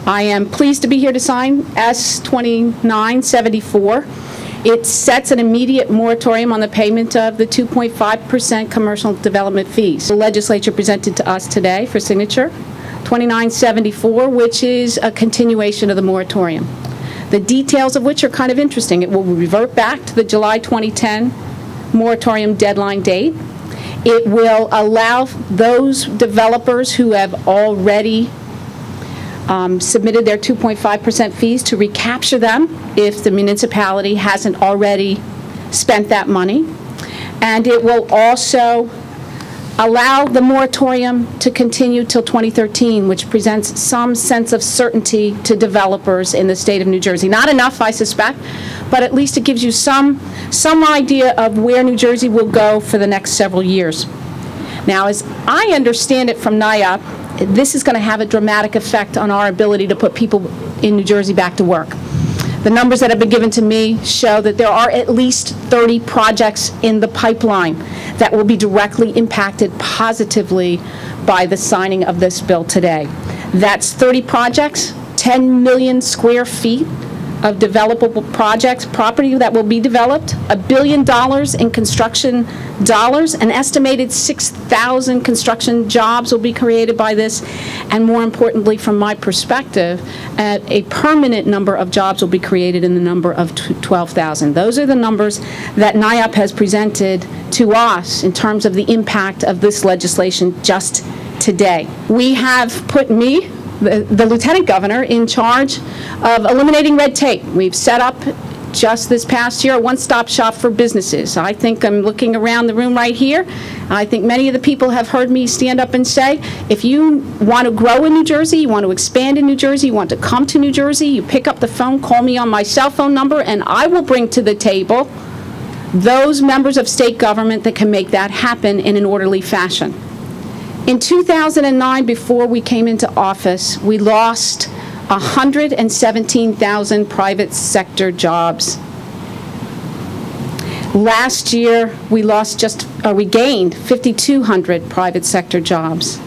I am pleased to be here to sign S-2974. It sets an immediate moratorium on the payment of the 2.5% commercial development fees. The legislature presented to us today for signature 2974, which is a continuation of the moratorium. The details of which are kind of interesting. It will revert back to the July 2010 moratorium deadline date. It will allow those developers who have already submitted their 2.5% fees to recapture them if the municipality hasn't already spent that money. And it will also allow the moratorium to continue till 2013, which presents some sense of certainty to developers in the state of New Jersey. Not enough, I suspect, but at least it gives you some idea of where New Jersey will go for the next several years. Now, as I understand it from NIAP, this is going to have a dramatic effect on our ability to put people in New Jersey back to work. The numbers that have been given to me show that there are at least 30 projects in the pipeline that will be directly impacted positively by the signing of this bill today. That's 30 projects, 10 million square feet of developable projects, property that will be developed, $1 billion in construction dollars, an estimated 6,000 construction jobs will be created by this, and more importantly, from my perspective, a permanent number of jobs will be created in the number of 12,000. Those are the numbers that NIAP has presented to us in terms of the impact of this legislation just today. We have put me, the Lieutenant Governor, in charge of eliminating red tape. We've set up just this past year a one-stop shop for businesses. I think I'm looking around the room right here. I think many of the people have heard me stand up and say, if you want to grow in New Jersey, you want to expand in New Jersey, you want to come to New Jersey, you pick up the phone, call me on my cell phone number, and I will bring to the table those members of state government that can make that happen in an orderly fashion. In 2009, before we came into office, we lost 117,000 private sector jobs. Last year, we gained 5,200 private sector jobs.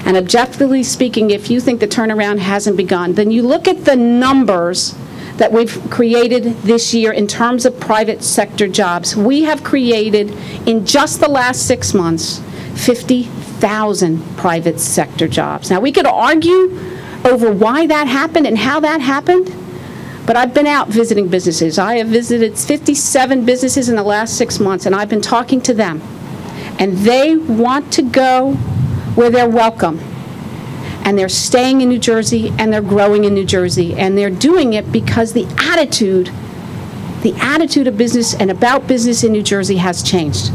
And objectively speaking, if you think the turnaround hasn't begun, then you look at the numbers that we've created this year in terms of private sector jobs. We have created, in just the last 6 months, 50,000 private sector jobs. Now, we could argue over why that happened and how that happened, but I've been out visiting businesses. I have visited 57 businesses in the last 6 months, and I've been talking to them. And they want to go where they're welcome. And they're staying in New Jersey, and they're growing in New Jersey. And they're doing it because the attitude of business and about business in New Jersey has changed.